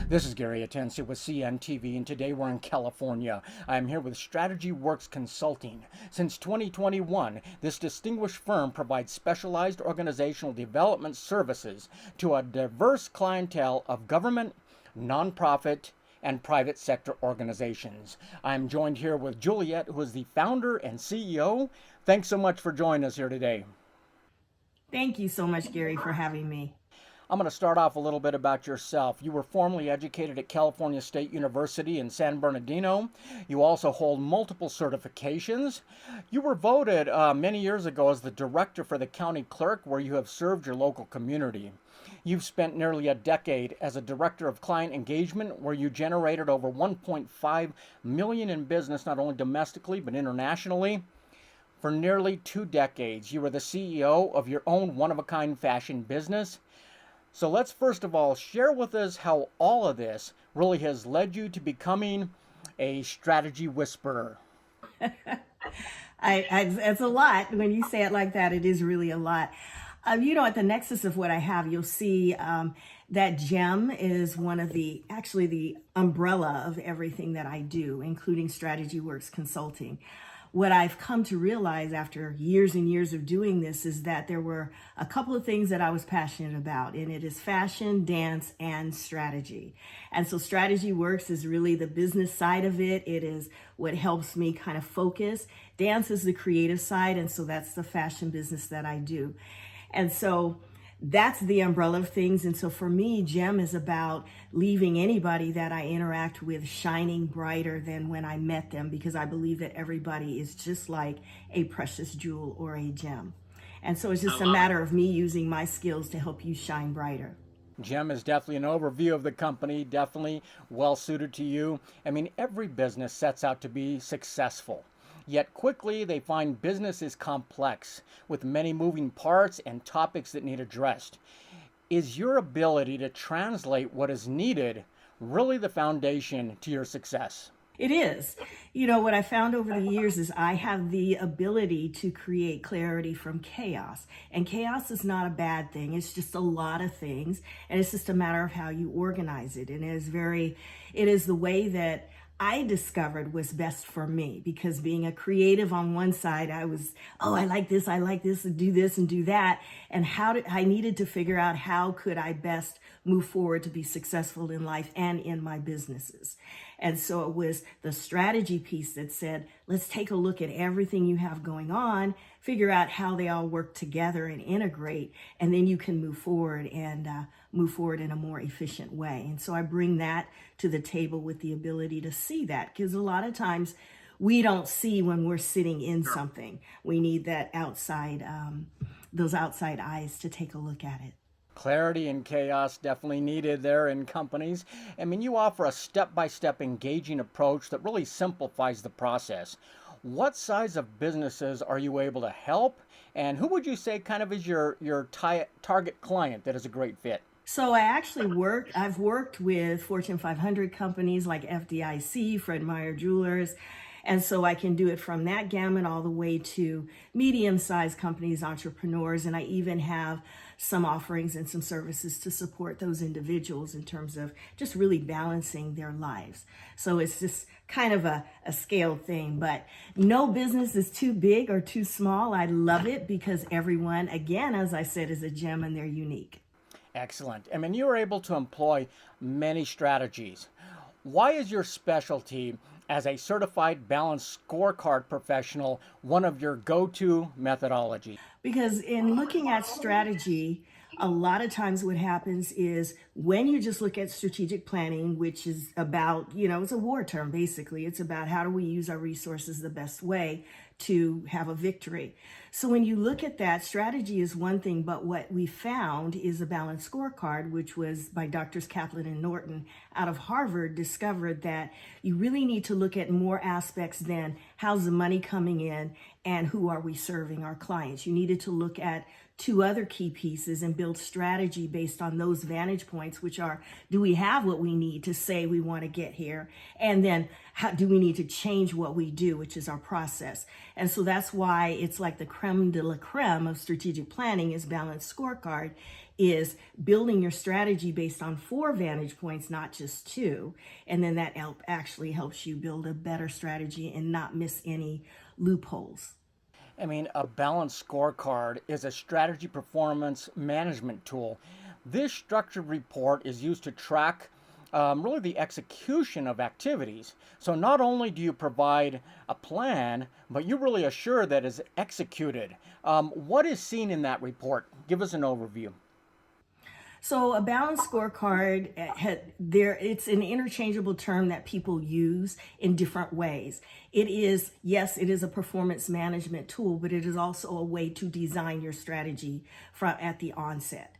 This is Gary Atencio with CNTV, and today we're in California. I am here with Strategy Works Consulting. Since 2021, this distinguished firm provides specialized organizational development services to a diverse clientele of government, nonprofit, and private sector organizations. I'm joined here with Juliette, who is the founder and CEO. Thanks so much for joining us here today. Thank you so much, Gary, for having me. I'm going to start off a little bit about yourself. You were formerly educated at California State University in San Bernardino. You also hold multiple certifications. You were voted many years ago as the director for the county clerk, where you have served your local community. You've spent nearly a decade as a director of client engagement, where you generated over 1.5 million in business, not only domestically but internationally. For nearly 2 decades, you were the CEO of your own one-of-a-kind fashion business. So let's first of all share with us how all of this really has led you to becoming a strategy whisperer. It's a lot. When you say it like that, it is really a lot. At the nexus of what I have, you'll see that GEM is actually the umbrella of everything that I do, including Strategy Works Consulting. What I've come to realize after years and years of doing this is that there were a couple of things that I was passionate about, and it is fashion, dance, and strategy. And so Strategy Works is really the business side of it. It is what helps me kind of focus. Dance is the creative side, and so that's the fashion business that I do. And so that's the umbrella of things. And so for me, GEM is about leaving anybody that I interact with shining brighter than when I met them, because I believe that everybody is just like a precious jewel or a gem. And so it's just a matter of me using my skills to help you shine brighter. GEM is definitely an overview of the company, definitely well suited to you. I mean, every business sets out to be successful. Yet quickly they find business is complex, with many moving parts and topics that need addressed. Is your ability to translate what is needed really the foundation to your success? It is. What I found over the years is I have the ability to create clarity from chaos. And chaos is not a bad thing. It's just a lot of things. And it's just a matter of how you organize it. And it is the way that I discovered was best for me, because being a creative on one side, I like this, and do that. And I needed to figure out how could I best move forward to be successful in life and in my businesses. And so it was the strategy piece that said, let's take a look at everything you have going on, figure out how they all work together and integrate, and then you can move forward in a more efficient way. And so I bring that to the table with the ability to see that, because a lot of times we don't see when we're sitting in something. We need that those outside eyes to take a look at it. Clarity and chaos definitely needed there in companies. I mean, you offer a step-by-step engaging approach that really simplifies the process. What size of businesses are you able to help? And who would you say kind of is your target client that is a great fit? So I've worked with Fortune 500 companies like FDIC, Fred Meyer Jewelers. And so I can do it from that gamut all the way to medium-sized companies, entrepreneurs, and I even have some offerings and some services to support those individuals in terms of just really balancing their lives. So it's just kind of a scale thing, but no business is too big or too small. I love it because everyone, again, as I said, is a gem and they're unique. Excellent. I mean, you are able to employ many strategies. Why is your specialty as a certified balanced scorecard professional one of your go-to methodology? Because in looking at strategy, a lot of times what happens is when you just look at strategic planning, which is about, it's a war term, basically. It's about how do we use our resources the best way to have a victory. So when you look at that, strategy is one thing, but what we found is a balanced scorecard, which was by Drs. Kaplan and Norton out of Harvard, discovered that you really need to look at more aspects than how's the money coming in and who are we serving our clients. You needed to look at 2 other key pieces and build strategy based on those vantage points, which are, do we have what we need to say we want to get here? And then how do we need to change what we do, which is our process? And so that's why it's like the creme de la creme of strategic planning is balanced scorecard, is building your strategy based on 4 vantage points, not just 2. And then that actually helps you build a better strategy and not miss any loopholes. I mean, a balanced scorecard is a strategy performance management tool. This structured report is used to track really the execution of activities. So not only do you provide a plan, but you really assure that it's executed. What is seen in that report? Give us an overview. So a balanced scorecard, it's an interchangeable term that people use in different ways. It is, yes, it is a performance management tool, but it is also a way to design your strategy at the onset.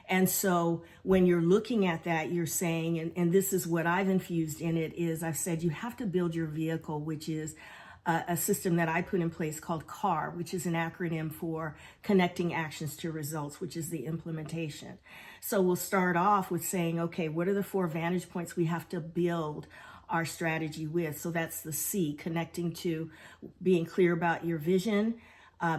And so when you're looking at that, you're saying, and this is what I've infused in it, is I've said you have to build your vehicle, which is a system that I put in place called CAR, which is an acronym for Connecting Actions to Results, which is the implementation. So we'll start off with saying, okay, what are the 4 vantage points we have to build our strategy with? So that's the C, connecting to being clear about your vision,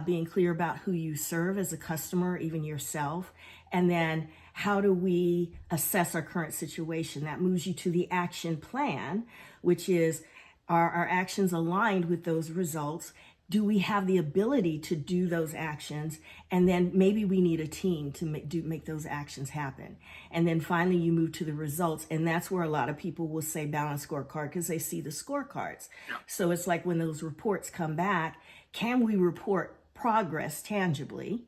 being clear about who you serve as a customer, even yourself. And then how do we assess our current situation? That moves you to the action plan, which is, are our actions aligned with those results? Do we have the ability to do those actions? And then maybe we need a team to make those actions happen. And then finally, you move to the results. And that's where a lot of people will say balanced scorecard because they see the scorecards. So it's like when those reports come back, can we report progress tangibly?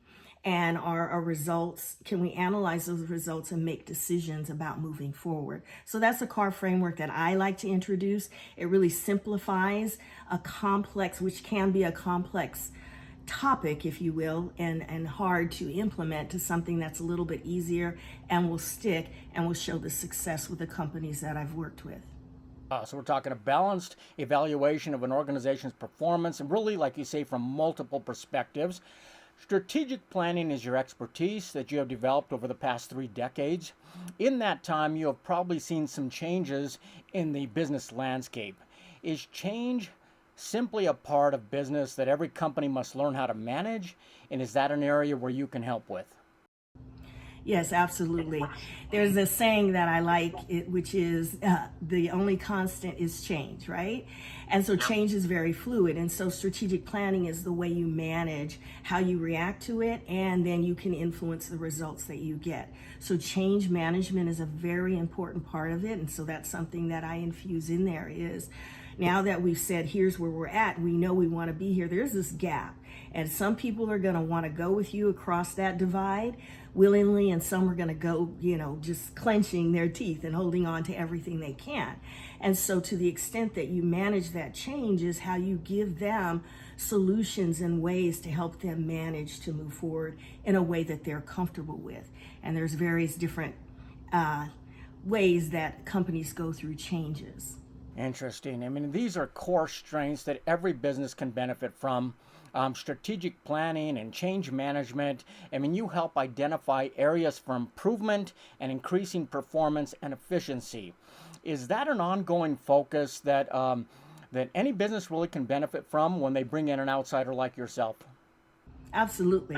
And our results, can we analyze those results and make decisions about moving forward? So that's a CAR framework that I like to introduce. It really simplifies a complex, which can be a complex topic, if you will, and hard to implement, to something that's a little bit easier and will stick and will show the success with the companies that I've worked with. So we're talking a balanced evaluation of an organization's performance, and really, like you say, from multiple perspectives. Strategic planning is your expertise that you have developed over the past 3 decades. In that time, you have probably seen some changes in the business landscape. Is change simply a part of business that every company must learn how to manage? And is that an area where you can help with? Yes, absolutely. There's a saying that I like, which is the only constant is change, right? And so change is very fluid. And so strategic planning is the way you manage how you react to it, and then you can influence the results that you get. So change management is a very important part of it. And so that's something that I infuse in there is, now that we've said, here's where we're at, we know we want to be here, there's this gap. And some people are going to want to go with you across that divide willingly, and some are going to go, just clenching their teeth and holding on to everything they can. And so to the extent that you manage that change is how you give them solutions and ways to help them manage to move forward in a way that they're comfortable with. And there's various different ways that companies go through changes. Interesting. I mean, these are core strengths that every business can benefit from. Strategic planning and change management. I mean, you help identify areas for improvement and increasing performance and efficiency. Is that an ongoing focus that that any business really can benefit from when they bring in an outsider like yourself? Absolutely.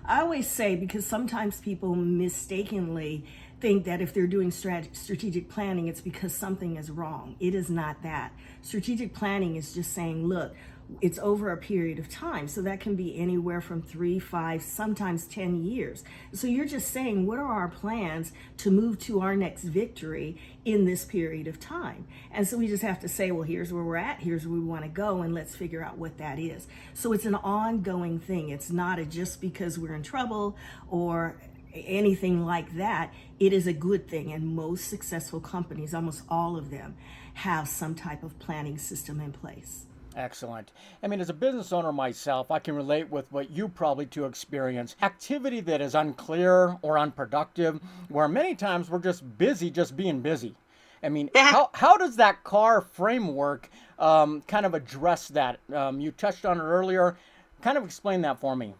I always say, because sometimes people mistakenly think that if they're doing strategic planning, it's because something is wrong. It is not that. Strategic planning is just saying, look, it's over a period of time. So that can be anywhere from 3, 5, sometimes 10 years. So you're just saying, what are our plans to move to our next victory in this period of time? And so we just have to say, well, here's where we're at, here's where we want to go, and let's figure out what that is. So it's an ongoing thing. It's not a just because we're in trouble or anything like that. It is a good thing. And most successful companies, almost all of them, have some type of planning system in place. Excellent. I mean, as a business owner myself, I can relate with what you probably to experience. Activity that is unclear or unproductive, where many times we're just busy, just being busy. I mean, how does that CAR framework kind of address that? You touched on it earlier. Kind of explain that for me.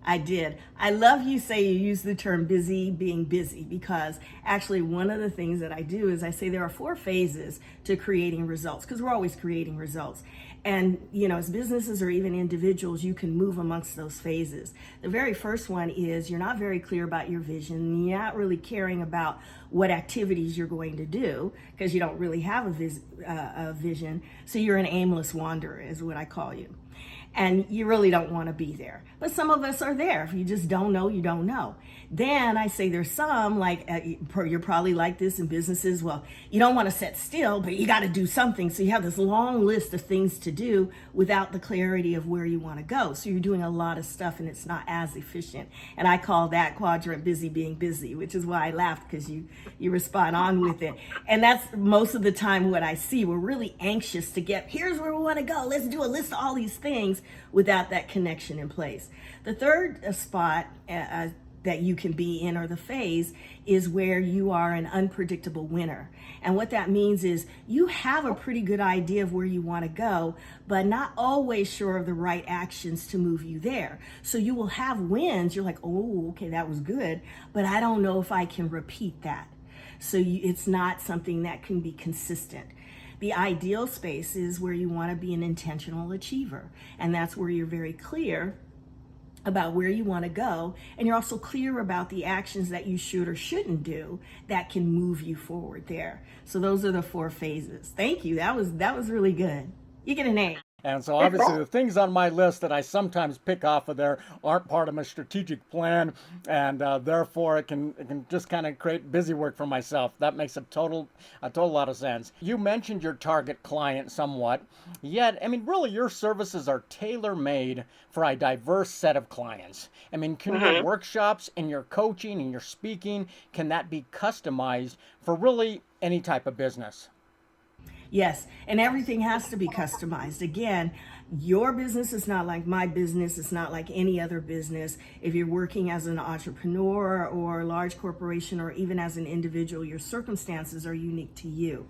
I did. I love you say you use the term busy being busy, because actually one of the things that I do is I say there are 4 phases to creating results, because we're always creating results. And, as businesses or even individuals, you can move amongst those phases. The very first one is you're not very clear about your vision. You're not really caring about what activities you're going to do because you don't really have a vision. So you're an aimless wanderer is what I call you. And you really don't want to be there. But some of us are there. If you just don't know, you don't know. Then I say there's some, like you're probably like this in businesses. Well, you don't want to sit still, but you got to do something. So you have this long list of things to do without the clarity of where you want to go. So you're doing a lot of stuff and it's not as efficient. And I call that quadrant busy being busy, which is why I laughed, because you respond on with it. And that's most of the time what I see. We're really anxious to get, here's where we want to go. Let's do a list of all these things without that connection in place. The third spot that you can be in, or the phase, is where you are an unpredictable winner. And what that means is you have a pretty good idea of where you want to go, but not always sure of the right actions to move you there. So you will have wins. You're like, oh, okay, that was good, but I don't know if I can repeat that. So it's not something that can be consistent. The ideal space is where you want to be an intentional achiever. And that's where you're very clear about where you want to go, and you're also clear about the actions that you should or shouldn't do that can move you forward there. So those are the 4 phases. Thank you. That was really good. You get an A. And so obviously the things on my list that I sometimes pick off of there aren't part of my strategic plan, and therefore it can just kind of create busy work for myself. That makes a total lot of sense. You mentioned your target client somewhat, yet, really your services are tailor-made for a diverse set of clients. Can your workshops and your coaching and your speaking, can that be customized for really any type of business? Yes, and everything has to be customized. Again, your business is not like my business. It's not like any other business. If you're working as an entrepreneur or a large corporation, or even as an individual, your circumstances are unique to you.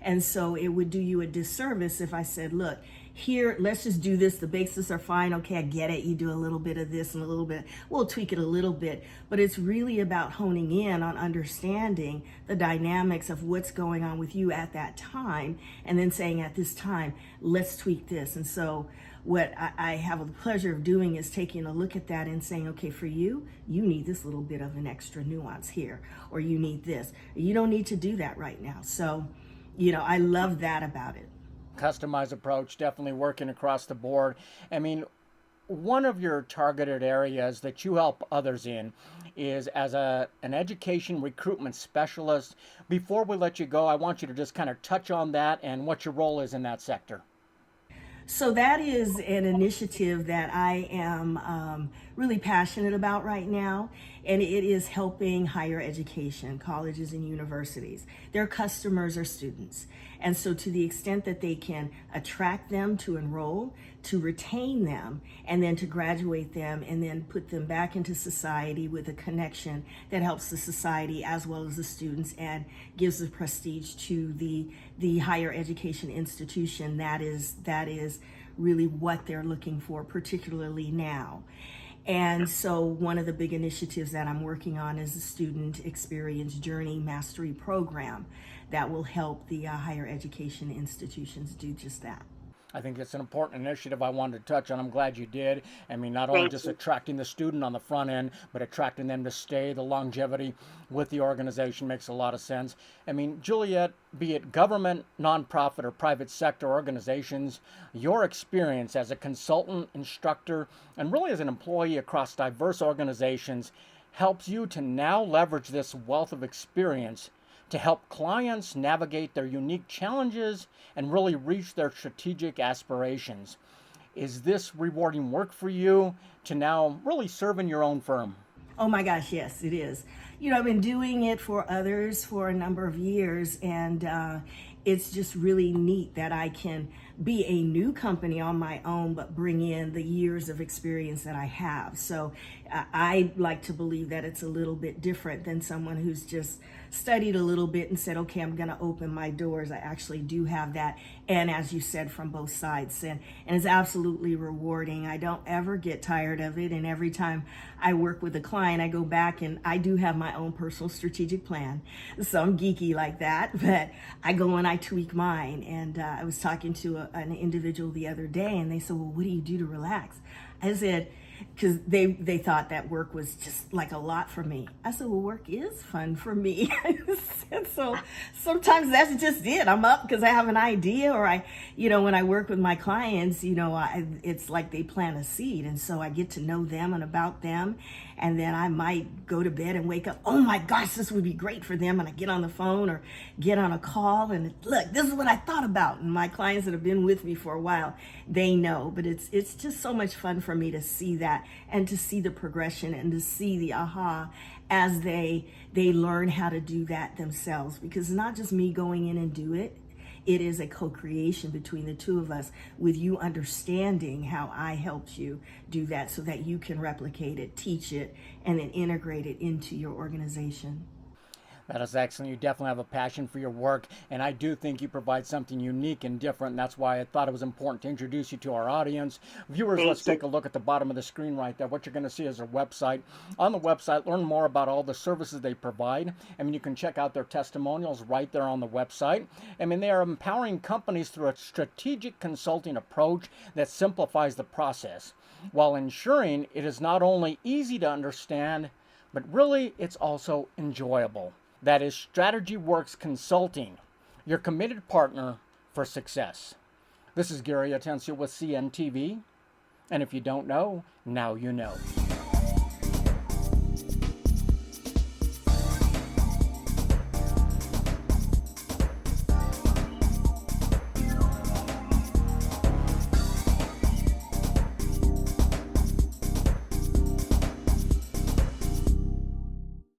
And so it would do you a disservice if I said, look, here, let's just do this. The basics are fine. Okay, I get it. You do a little bit of this and a little bit. We'll tweak it a little bit. But it's really about honing in on understanding the dynamics of what's going on with you at that time, and then saying at this time, let's tweak this. And so what I have the pleasure of doing is taking a look at that and saying, okay, for you, you need this little bit of an extra nuance here, or you need this. You don't need to do that right now. So, I love that about it. Customized approach, definitely working across the board. One of your targeted areas that you help others in is as an education recruitment specialist. Before we let you go, I want you to just kind of touch on that and what your role is in that sector. So that is an initiative that I am really passionate about right now, and it is helping higher education, colleges and universities. Their customers are students, and so to the extent that they can attract them to enroll, to retain them, and then to graduate them, and then put them back into society with a connection that helps the society as well as the students, and gives the prestige to the higher education institution. That is really what they're looking for, particularly now. And so one of the big initiatives that I'm working on is the Student Experience Journey Mastery Program that will help the higher education institutions do just that. I think it's an important initiative I wanted to touch on. I'm glad you did. Not only just attracting the student on the front end, but attracting them to stay. The longevity with the organization makes a lot of sense. Juliette, be it government, nonprofit, or private sector organizations, your experience as a consultant, instructor, and really as an employee across diverse organizations helps you to now leverage this wealth of experience to help clients navigate their unique challenges and really reach their strategic aspirations. Is this rewarding work for you to now really serve in your own firm? Oh my gosh, yes, it is. I've been doing it for others for a number of years, and it's just really neat that I can be a new company on my own, but bring in the years of experience that I have. So I like to believe that it's a little bit different than someone who's just studied a little bit and said, okay, I'm going to open my doors. I actually do have that. And as you said, from both sides. And it's absolutely rewarding. I don't ever get tired of it. And every time I work with a client, I go back and I do have my own personal strategic plan. So I'm geeky like that, but I go and I tweak mine. And I was talking to an individual the other day, and they said, well, what do you do to relax? I said, because they thought that work was just like a lot for me. I said, well, work is fun for me. And so sometimes that's just it. I'm up because I have an idea, or when I work with my clients, it's like they plant a seed. And so I get to know them and about them. And then I might go to bed and wake up, oh my gosh, this would be great for them. And I get on the phone or get on a call and look, this is what I thought about. And my clients that have been with me for a while, they know. But it's just so much fun for me to see that and to see the progression and to see the aha as they learn how to do that themselves. Because it's not just me going in and do it. It is a co-creation between the two of us, with you understanding how I helped you do that so that you can replicate it, teach it, and then integrate it into your organization. That is excellent. You definitely have a passion for your work, and I do think you provide something unique and different, and that's why I thought it was important to introduce you to our audience. Viewers, let's take a look at the bottom of the screen right there. What you're going to see is their website. On the website, learn more about all the services they provide. I mean, you can check out their testimonials right there on the website. I mean, they are empowering companies through a strategic consulting approach that simplifies the process, while ensuring it is not only easy to understand, but really it's also enjoyable. That is Strategy Works Consulting, your committed partner for success. This is Gary Atencio with CNTV, and if you don't know, now you know.